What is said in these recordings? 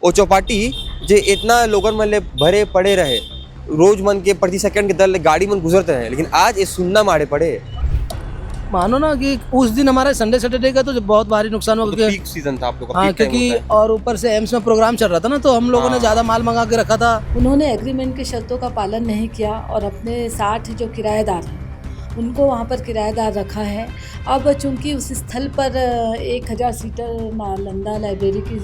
वो चौपाटी जे इतना लोगन मन ले भरे पड़े रहे, रोज मन के प्रति सेकंड के दर ले गाड़ी मन गुजरते रहे, लेकिन आज ये सुनना मारे पड़े। मानो ना कि उस दिन हमारे संडे सैटरडे का तो बहुत भारी नुकसान हुआ, तो क्योंकि पीक सीजन था आप लोग का, हाँ, पीक टाइम क्योंकि होता है। और ऊपर से एम्स में प्रोग्राम चल रहा था ना, तो हम लोगों ने ज़्यादा माल मंगा के रखा था। उन्होंने एग्रीमेंट की शर्तों का पालन नहीं किया और अपने 60 जो किराएदार हैं उनको वहाँ पर किराएदार रखा है। अब चूंकि उस स्थल पर 1000 सीटर नालंदा लाइब्रेरी की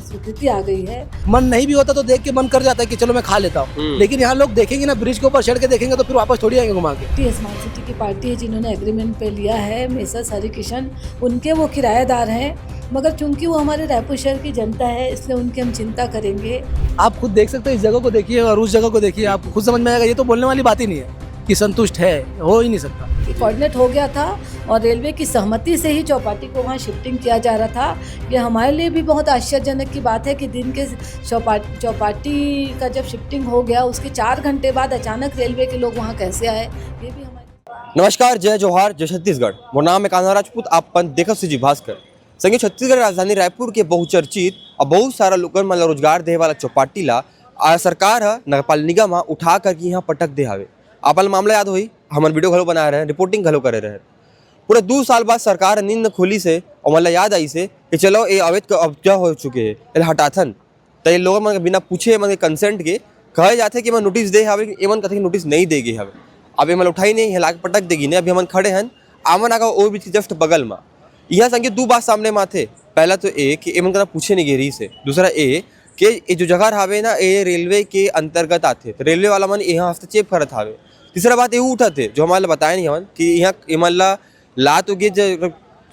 स्वीकृति आ गई है। मन नहीं भी होता तो देख के मन कर जाता है कि चलो मैं खा लेता हूँ, लेकिन यहाँ लोग देखेंगे ना, ब्रिज के ऊपर चढ़ के देखेंगे तो फिर वापस थोड़ी आएंगे घुमा के। स्मार्ट सिटी की पार्टी है जिन्होंने एग्रीमेंट पे लिया है, मेसर्स हरिकिशन, उनके वो किराएदार हैं, मगर चूंकि वो हमारे रायपुर शहर की जनता है इसलिए उनकी हम चिंता करेंगे। आप खुद देख सकते हैं, इस जगह को देखिए और उस जगह को देखिए, आपको खुद समझ में आएगा। ये तो बोलने वाली बात ही नहीं है कि संतुष्ट है, हो ही नहीं सकता। कोऑर्डिनेट हो गया था और रेलवे की सहमति से ही चौपाटी को वहाँ शिफ्टिंग किया जा रहा था। ये हमारे लिए भी बहुत आश्चर्यजनक की बात है कि दिन के चौपाटी का जब शिफ्टिंग हो गया उसके 4 घंटे बाद अचानक रेलवे के लोग वहाँ कैसे आए, ये भी हमारे। नमस्कार, जय जोहार, जय छत्तीसगढ़। मोर नाम है कान्हा राजपूत, आपन देखत से जी भास्कर। संगे छत्तीसगढ़ राजधानी रायपुर के बहुचर्चित और बहुत सारा लोगन मन रोजगार दे वाला चौपाटी ला सरकार ह नगरपाल निगम ह उठा करके यहाँ पटक दे हावे। आपल मामला याद होई, हमन वीडियो घलो बनाए रहे, रिपोर्टिंग घलो करे रहे। पूरे 2 साल बाद सरकार नींद खोली से और मतलब याद आई से कि चलो ये अवैध कब्जा हो चुके हैं, ये हटाथन। तो ये लोग मन बिना पूछे मन कंसेंट के कहे जाते कि मैं नोटिस दे हावे, एमन कथे नोटिस नहीं देगे हावे। अब ये मन उठाई नहीं, हिला के पटक देगी नहीं। अभी हमन खड़े हैं आमन आगा ओ भी जस्ट बगल में। यहाँ संगे 2 बात सामने माथे। पहला तो ए कि एमन कदा पूछे नहीं गेरी से, दूसरा ए कि ये जो जगह हावे ना ये रेलवे के अंतर्गत आते, तो रेलवे वाला मन यहाँ हस्तक्षेप करत हावे। तीसरा बात ये उठा थे जो हमारे बताया नहीं हमन कि यहाँ एमन ला तो गे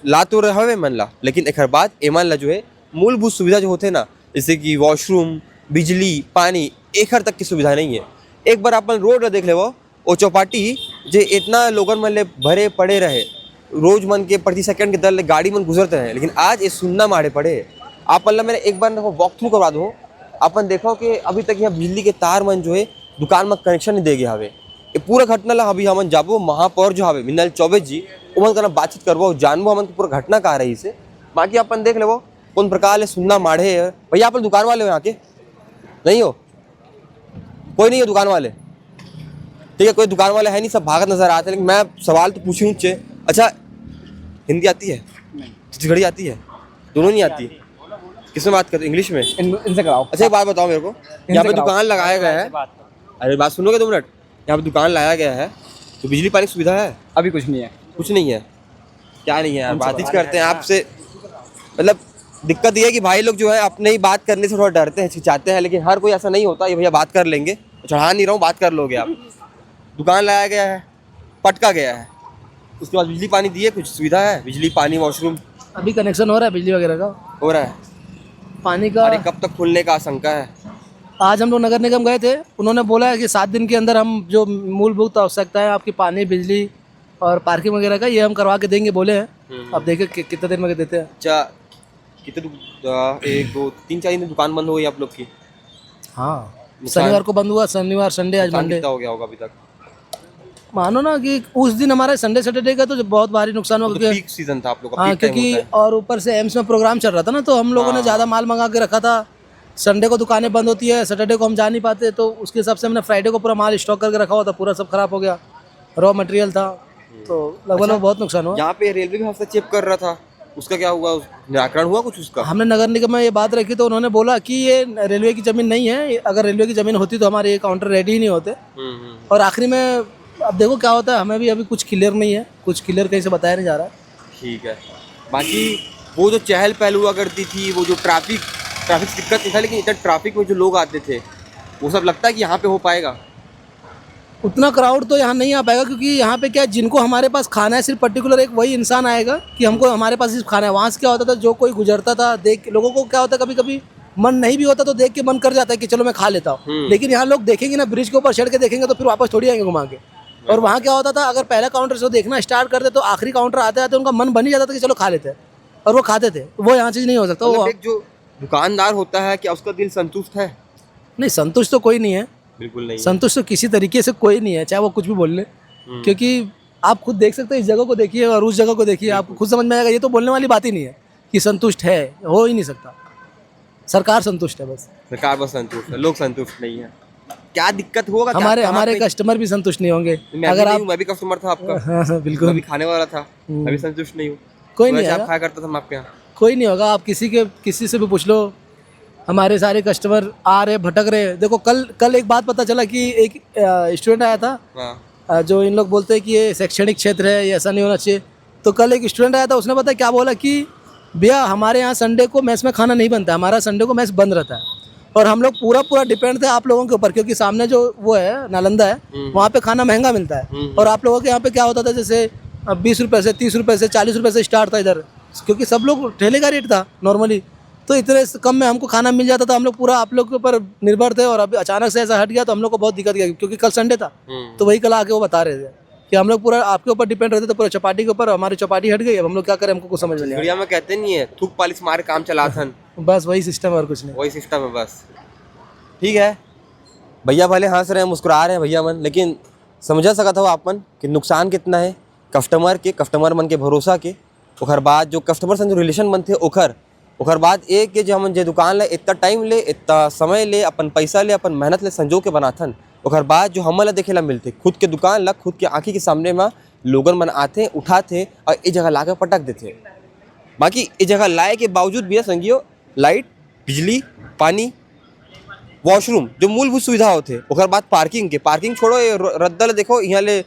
ला तो रहे मन ला, लेकिन एक बाद एमन ला जो है मूलभूत सुविधा जो होते ना, जैसे कि वॉशरूम, बिजली, पानी, एक तक की सुविधा नहीं है। एक बार अपन रोड देख ले, वो चौपाटी जे इतना लोगन मन ले भरे पड़े रहे, रोज मन के प्रति सेकंड के दर ले गाड़ी मन गुजरते रहे, लेकिन आज ये सुनना मारे पड़े। आप मतलब मैंने एक बार वॉक थ्रू करवा दो, अपन देखो कि अभी तक यहाँ बिजली के तार मन जो है दुकान में कनेक्शन नहीं देगे हवे। ये पूरा घटना ला अभी हमन जाबो महापौर जो हवे मिनल चौबे जी, उमन करना बातचीत करबो, जानबो हमन की पूरा घटना का रही से। बाकी अपन देख लेबो कौन प्रकार ले सुनना माढ़े है। भैया आप दुकान वाले हो यहाँ के? नहीं हो? कोई नहीं है दुकान वाले? ठीक है, कोई दुकान वाले है नहीं, सब भागत नजर आते हैं। लेकिन मैं सवाल तो पूछूं। अच्छा, हिंदी आती है? छत्तीसगढ़ी आती है? दोनों नहीं आती? किसमें बात करते? इंग्लिश में? इनसे कराओ। अच्छा, एक बात बताओ मेरे को, यहाँ पे दुकान लगाया गया है, अरे बात सुनोगे 2 मिनट? यहाँ पे दुकान लाया गया है तो बिजली पानी की सुविधा है? अभी कुछ नहीं है। कुछ नहीं है? क्या नहीं है यार, बात ही करते हैं आपसे। मतलब दिक्कत ये है कि भाई लोग जो है अपने ही बात करने से थोड़ा डरते हैं, हिचकिचाते हैं, लेकिन हर कोई ऐसा नहीं होता। ये भैया बात कर लेंगे, चढ़ा नहीं रहा हूँ, बात कर लोगे आप। दुकान लाया गया है, पटका गया है, उसके बाद बिजली पानी दिए, कुछ सुविधा है? बिजली पानी वॉशरूम अभी कनेक्शन हो रहा है बिजली वगैरह का, हो रहा है? पानी का। अरे कब तक खुलने का आशंका है? आज हम लोग नगर निगम गए थे, उन्होंने बोला है कि 7 दिन के अंदर हम जो मूलभूत आवश्यकता है आपकी पानी, बिजली और पार्किंग वगैरह का, ये हम करवा के देंगे बोले हैं। अब देखे कितने देर में देते हैं। अच्छा, कितने 1 2 3 4 दिन दुकान बंद हो गई आप लोग की? हाँ, शनिवार को बंद हुआ, शनिवार संडे, आज मंडे। कितना हो गया होगा अभी तक? मानो ना कि उस दिन हमारे संडे सैटरडे का तो बहुत भारी नुकसान हुआ, तो क्योंकि पीक सीजन था आप लोग का, हाँ, पीक टाइम क्योंकि होता है। और ऊपर से एम्स में प्रोग्राम चल रहा था ना, तो हम लोगों ने ज़्यादा माल मंगा के रखा था। संडे को दुकानें बंद होती है, सैटरडे को हम जा नहीं पाते, तो उसके हिसाब से हमने फ्राइडे को पूरा माल स्टॉक करके रखा हुआ था, पूरा सब खराब हो गया, रॉ मटेरियल था, तो लगभग बहुत नुकसान हुआ। यहाँ पे रेलवे भी हस्तक्षेप कर रहा था, उसका क्या हुआ? निराकरण हुआ कुछ उसका? हमने नगर निगम में ये बात रखी तो उन्होंने बोला कि ये रेलवे की ज़मीन नहीं है, अगर रेलवे की ज़मीन होती तो हमारे ये काउंटर रेडी ही नहीं होते। और आखिरी में अब देखो क्या होता है, हमें भी अभी कुछ क्लियर नहीं है, कुछ क्लियर कहीं से बताया नहीं जा रहा है। ठीक है। बाकी वो जो चहल पहल हुआ करती थी, वो जो ट्रैफिक दिक्कत नहीं था, लेकिन इतना ट्रैफिक में जो लोग आते थे, वो सब लगता है कि यहाँ पे हो पाएगा? उतना क्राउड तो यहाँ नहीं आ पाएगा, क्योंकि यहाँ पे क्या है, जिनको हमारे पास खाना है सिर्फ पर्टिकुलर एक वही इंसान आएगा कि हमको हमारे पास सिर्फ खाना है। वहाँ से क्या होता था, जो कोई गुजरता था देख, लोगों को क्या होता है, कभी कभी मन नहीं भी होता तो देख के मन कर जाता है कि चलो मैं खा लेता हूँ, लेकिन यहाँ लोग देखेंगे ना, ब्रिज के ऊपर चढ़ के देखेंगे तो फिर वापस थोड़ी आएंगे घुमा के। और वहाँ क्या होता था, अगर पहला काउंटर से देखना स्टार्ट करते तो आखिरी काउंटर आते आते उनका मन बन ही जाता था कि चलो खा लेते हैं, और वो खाते थे। वो यहाँ चीज़ नहीं हो सकता। वो एक जो दुकानदार होता है, क्या उसका दिल संतुष्ट है? नहीं, संतुष्ट तो कोई नहीं है, बिल्कुल नहीं। संतुष्ट तो किसी तरीके से कोई नहीं है, चाहे वो कुछ भी बोल ले, क्योंकि आप खुद देख सकते हैं, इस जगह को देखिए और उस जगह को देखिए, आपको खुद समझ में आएगा। ये तो बोलने वाली बात ही नहीं है कि संतुष्ट है, हो ही नहीं सकता। सरकार संतुष्ट है बस। सरकार बस संतुष्ट है, लोग संतुष्ट नहीं है। क्या दिक्कत होगा? हमारे कस्टमर भी संतुष्ट नहीं होंगे अगर आप। मैं भी कस्टमर था आपका। हाँ हाँ, मैं बिल्कुल। भी खाने वाला था, मैं भी संतुष्ट नहीं हूँ। कोई नहीं आप आएगा, खाया करता था मैं आपके यहाँ। कोई नहीं होगा। आप किसी से भी पूछ लो, हमारे सारे कस्टमर आ रहे भटक रहे। देखो कल एक बात पता चला कि एक स्टूडेंट आया था, हाँ जो इन लोग बोलते हैं कि ये शैक्षणिक क्षेत्र है, ये ऐसा नहीं होना चाहिए। तो कल एक स्टूडेंट आया था, उसने पता है क्या बोला कि भैया हमारे यहाँ संडे को मैस में खाना नहीं बनता, हमारा संडे को मैस बंद रहता है। और हम लोग पूरा डिपेंड थे आप लोगों के ऊपर, क्योंकि सामने जो वो है नालंदा है, वहाँ पे खाना महंगा मिलता है। और आप लोगों के यहाँ पे क्या होता था, जैसे 20 रुपये से 30 रुपये से 40 रुपये से स्टार्ट था इधर, क्योंकि सब लोग ठेले का रेट था नॉर्मली। तो इतने कम में हमको खाना मिल जाता था, हम लोग पूरा आप लोग के ऊपर निर्भर थे। और अभी अचानक से ऐसा हट गया तो हम लोग को बहुत दिक्कत गई, क्योंकि कल संडे था। तो वही कल आके वो बता रहे थे कि हम लोग पूरा आपके ऊपर डिपेंड रहते थे, पूरा चपाटी के ऊपर। हमारी चपाटी हट गई, अब हम लोग क्या करें, हमको कुछ समझ में नहीं बढ़िया में कहते नहीं है, थूक पालिश मारे काम चला थन। आया। बस वही सिस्टम और कुछ नहीं। वही सिस्टम है बस। ठीक है, भैया भले हंस रहे हैं, मुस्कुरा रहे हैं भैया मन, लेकिन समझा सकता हो आपन कि नुकसान कितना है कस्टमर मन के भरोसा के। ओकर बाद जो कस्टमर से जो रिलेशन मन थे ओकर बाद एक के जो हमन जे दुकान ले इतना टाइम ले, इतना समय ले, अपन पैसा ले, अपन मेहनत ले संजो के बनाथन, ओकर बाद जो हमन ला देखे ला मिलते, खुद के दुकान ला खुद के आँखी के सामने में लोगन मन आते उठाते और ये जगह ला के पटक देते। बाकी ये जगह लाए के बावजूद भी संगियो लाइट, बिजली, पानी, वॉशरूम जो मूलभूत सुविधा होते, ओकर बाद पार्किंग छोड़ो, ये रद्दल देखो यहाँ ले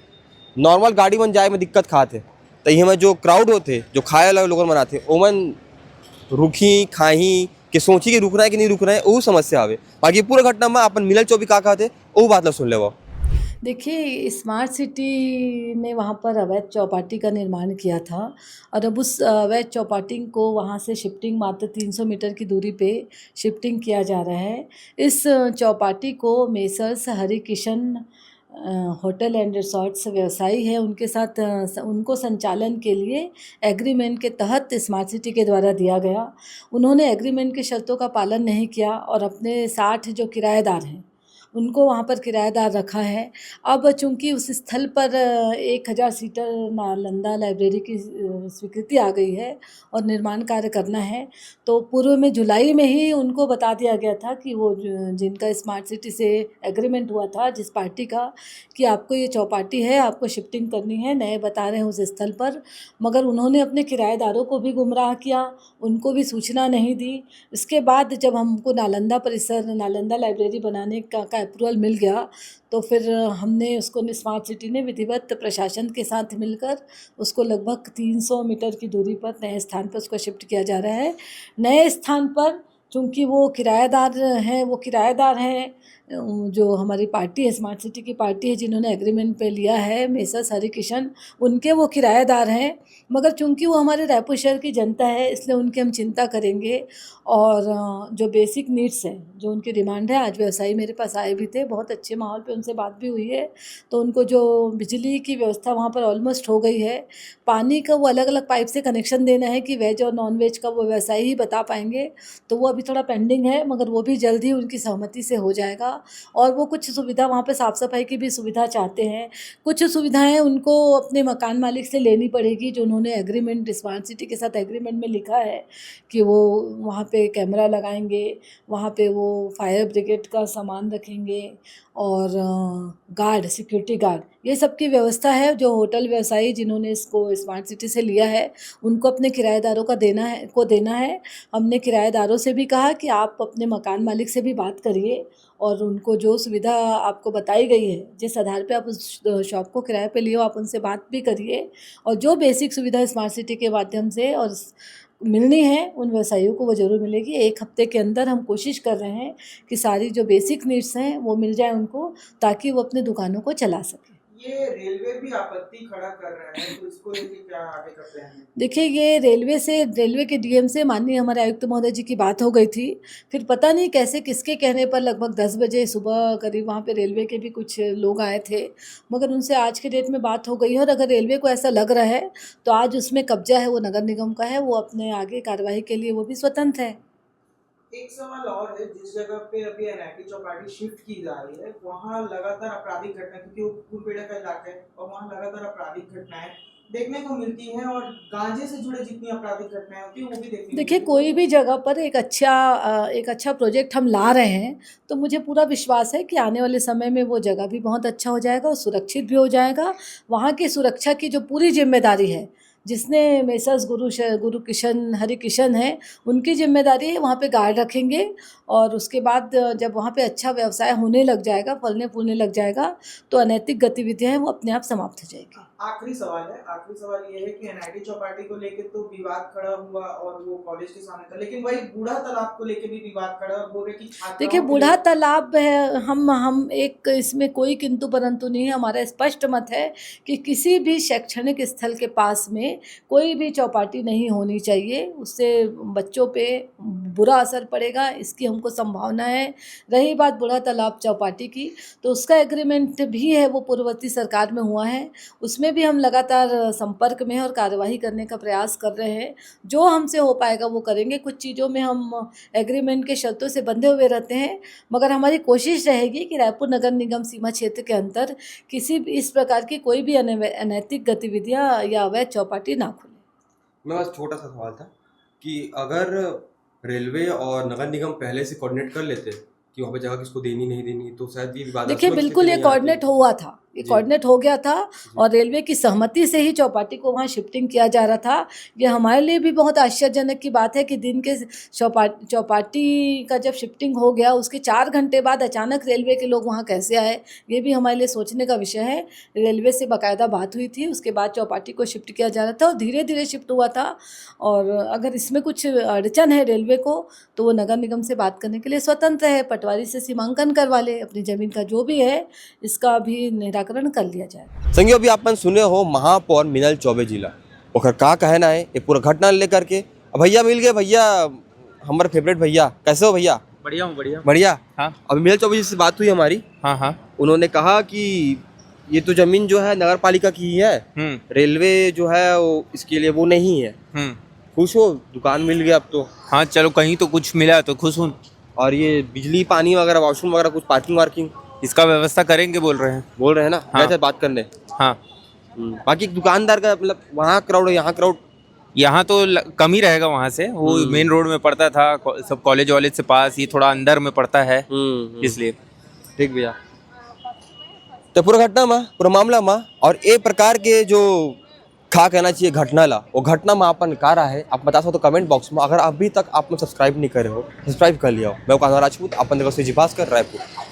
नॉर्मल गाड़ी मन जाए में दिक्कत खाते। तो यहाँ में जो क्राउड होते, जो खाए वाला लोगन मन आते, ओमन रुकी खाही कि सोची कि रुकना है कि नहीं रुकना है, वो समस्या आवे। बाकी पूरा घटना में अपन मिलल चौबी का कहते वो बात ला सुन ले। देखिए, स्मार्ट सिटी ने वहाँ पर अवैध चौपाटी का निर्माण किया था और अब उस अवैध चौपाटी को वहाँ से शिफ्टिंग मात्र 300 मीटर की दूरी पे शिफ्टिंग किया जा रहा है। इस चौपाटी को messrs Hari Kishan hotel and resorts व्यवसायी है, उनके साथ उनको संचालन के लिए एग्रीमेंट के तहत स्मार्ट सिटी के द्वारा दिया गया। उन्होंने एग्रीमेंट की शर्तों का पालन नहीं किया और अपने 60 जो किराएदार हैं उनको वहाँ पर किराएदार रखा है। अब चूँकि उस स्थल पर 1000 सीटर नालंदा लाइब्रेरी की स्वीकृति आ गई है और निर्माण कार्य करना है, तो पूर्व में जुलाई में ही उनको बता दिया गया था कि वो जिनका स्मार्ट सिटी से एग्रीमेंट हुआ था जिस पार्टी का, कि आपको ये चौपाटी है, आपको शिफ्टिंग करनी है, नए बता रहे हैं उस स्थल पर। मगर उन्होंने अपने किराएदारों को भी गुमराह किया, उनको भी सूचना नहीं दी। इसके बाद जब हमको नालंदा परिसर, नालंदा लाइब्रेरी बनाने का अप्रूवल मिल गया, तो फिर हमने उसको स्मार्ट सिटी ने विधिवत प्रशासन के साथ मिलकर उसको लगभग 300 मीटर की दूरी पर नए स्थान पर उसको शिफ्ट किया जा रहा है। नए स्थान पर चूँकि वो किराएदार हैं जो हमारी पार्टी है, स्मार्ट सिटी की पार्टी है, जिन्होंने एग्रीमेंट पे लिया है, मेसर्स हरि किशन, उनके वो किराएदार हैं। मगर चूँकि वो हमारे रायपुर शहर की जनता है, इसलिए उनकी हम चिंता करेंगे और जो बेसिक नीड्स हैं, जो उनकी डिमांड है, आज व्यवसायी मेरे पास आए भी थे, बहुत अच्छे माहौल पे उनसे बात भी हुई है। तो उनको जो बिजली की व्यवस्था वहाँ पर ऑलमोस्ट हो गई है, पानी का वो अलग अलग पाइप से कनेक्शन देना है कि वेज और नॉन वेज का वो व्यवसायी ही बता पाएंगे, तो वो अभी थोड़ा पेंडिंग है, मगर वो भी जल्द ही उनकी सहमति से हो जाएगा। और वो कुछ सुविधा वहाँ पे साफ़ सफाई की भी सुविधा चाहते हैं। कुछ सुविधाएं उनको अपने मकान मालिक से लेनी पड़ेगी, जो उन्होंने एग्रीमेंट स्मार्ट सिटी के साथ एग्रीमेंट में लिखा है कि वो वहाँ पे कैमरा लगाएंगे, वहाँ पे वो फायर ब्रिगेड का सामान रखेंगे और गार्ड, सिक्योरिटी गार्ड, ये सब की व्यवस्था है। जो होटल व्यवसायी जिन्होंने इसको स्मार्ट सिटी से लिया है, उनको अपने किराएदारों का देना है। हमने किराएदारों से भी कहा कि आप अपने मकान मालिक से भी बात करिए और उनको जो सुविधा आपको बताई गई है, जिस आधार पे आप उस शॉप को किराए पे लिए हो, आप उनसे बात भी करिए। और जो बेसिक सुविधा स्मार्ट सिटी के माध्यम से और मिलनी है उन व्यवसायियों को, वो ज़रूर मिलेगी। 1 हफ्ते के अंदर हम कोशिश कर रहे हैं कि सारी जो बेसिक नीड्स हैं वो मिल जाए उनको, ताकि वो अपने दुकानों को चला सकें। ये रेलवे भी आपत्ति खड़ा कर रहे हैं, तो इसको लेके क्या आगे का प्लान है? देखिए, ये रेलवे के डीएम से माननीय हमारे आयुक्त महोदय जी की बात हो गई थी। फिर पता नहीं कैसे किसके कहने पर लगभग 10 बजे सुबह करीब वहाँ पे रेलवे के भी कुछ लोग आए थे, मगर उनसे आज के डेट में बात हो गई है। और अगर रेलवे को ऐसा लग रहा है तो आज उसमें कब्जा है वो नगर निगम का है, वो अपने आगे कार्रवाई के लिए वो भी स्वतंत्र है। एक सवाल और है, जिस जगह पे अभी एनआईटी चौपाटी शिफ्ट की जा रही है, वहाँ लगातार आपराधिक घटना, क्योंकि वो कुरपेड़ा का इलाका है और वहाँ लगातार आपराधिक घटनाएं देखने को मिलती है और गांजे से जुड़े जितनी आपराधिक घटनाएं होती है वो भी देखने को देखिए, मिलती है। कोई भी जगह पर एक अच्छा प्रोजेक्ट हम ला रहे हैं, तो मुझे पूरा विश्वास है कि आने वाले समय में वो जगह भी बहुत अच्छा हो जाएगा और सुरक्षित भी हो जाएगा। वहाँ की सुरक्षा की जो पूरी ज़िम्मेदारी है, जिसने मेसर्स गुरु किशन हरिकिशन हैं, उनकी ज़िम्मेदारी है। वहाँ पे गार्ड रखेंगे और उसके बाद जब वहाँ पे अच्छा व्यवसाय होने लग जाएगा, फलने-फूलने लग जाएगा, तो अनैतिक गतिविधियाँ हैं वो अपने आप समाप्त हो जाएगी। आखिरी सवाल ये है कि एनआईटी चौपाटी को लेके तो विवाद खड़ा हुआ और वो कॉलेज के सामने था, लेकिन वही बूढ़ा तालाब को लेके भी विवाद खड़ा और बोल रहे कि छात्राओं देखिए, के बूढ़ा लिए- तालाब है, हम एक इसमें कोई किंतु परंतु नहीं है। हमारा स्पष्ट मत है कि किसी भी शैक्षणिक स्थल के पास में कोई भी चौपाटी नहीं होनी चाहिए। उससे बच्चों पे बुरा असर पड़ेगा, इसकी हमको संभावना है। रही बात बूढ़ा तालाब चौपाटी की, तो उसका एग्रीमेंट भी है, वो पूर्ववर्ती सरकार में हुआ है। उसमें भी हम लगातार संपर्क में हैं और कार्यवाही करने का प्रयास कर रहे हैं। जो हमसे हो पाएगा वो करेंगे। कुछ चीज़ों में हम एग्रीमेंट के शर्तों से बंधे हुए रहते हैं, मगर हमारी कोशिश रहेगी कि रायपुर नगर निगम सीमा क्षेत्र के अंदर किसी भी इस प्रकार की कोई भी अनैतिक गतिविधियां या अवैध चौपाटी ना खुले। मेरा बस छोटा सा सवाल था कि अगर रेलवे और नगर निगम पहले से कोऑर्डिनेट कर लेते कि वहाँ पे जगह किसको देनी नहीं देनी, तो शायद ये विवादास्पद देखिए, स्थिति बिल्कुल ये नहीं आती। कोऑर्डिनेट हुआ था, ये जी। कोऑर्डिनेट हो गया था और रेलवे की सहमति से ही चौपाटी को वहाँ शिफ्टिंग किया जा रहा था। ये हमारे लिए भी बहुत आश्चर्यजनक की बात है कि दिन के चौपाटी का जब शिफ्टिंग हो गया, उसके 4 घंटे बाद अचानक रेलवे के लोग वहाँ कैसे आए, ये भी हमारे लिए सोचने का विषय है। रेलवे से बाकायदा बात हुई थी, उसके बाद चौपाटी को शिफ्ट किया जा रहा था और धीरे धीरे शिफ्ट हुआ था। और अगर इसमें कुछ अड़चन है रेलवे को, तो वो नगर निगम से बात करने के लिए स्वतंत्र है। पटवारी से सीमांकन करवा ले, अपनी ज़मीन का जो भी है इसका भी निराकरण कर लिया जाए। संगी, अभी अपन सुने हो महापौर मिनल चौबे जिला ओकर का कहना है ये पूरा घटना लेकर के। भैया मिल गए, भैया हमारे फेवरेट भैया, कैसे हो भैया? बढ़िया हूँ बढ़िया। बढ़िया। हाँ अभी मिनल चौबे जी से बात हुई हमारी, हाँ हाँ। उन्होंने कहा कि ये तो जमीन जो है नगर पालिका की ही है, रेलवे जो है वो इसके लिए वो नहीं है। खुश हो, दुकान मिल गया अब तो। हाँ चलो, कहीं तो कुछ मिला तो खुश हूँ। और ये बिजली पानी वगैरह वॉशरूम वगैरह कुछ पार्किंग वार्किंग इसका व्यवस्था करेंगे बोल रहे हैं। ना? हाँ। गए थे बात करने। हाँ, बाकी दुकानदार का मतलब वहाँ क्राउड है, यहाँ क्राउड यहाँ तो कम ही रहेगा वहाँ से। वो मेन रोड में पड़ता था, सब कॉलेज वॉलेज से पास, ये थोड़ा अंदर में पड़ता है इसलिए। ठीक भैया। तो पूरा घटना में पूरा मामला में और एक प्रकार के जो खा कहना चाहिए घटना ला, वो घटना में अपन का रहा है आप बता सकते हो कमेंट बॉक्स में। अगर अभी तक आपने सब्सक्राइब नहीं करे हो, सब्सक्राइब कर लिया हो। मैं कान्हा राजपूत, अपन देखो सीजी भास्कर, रायपुर।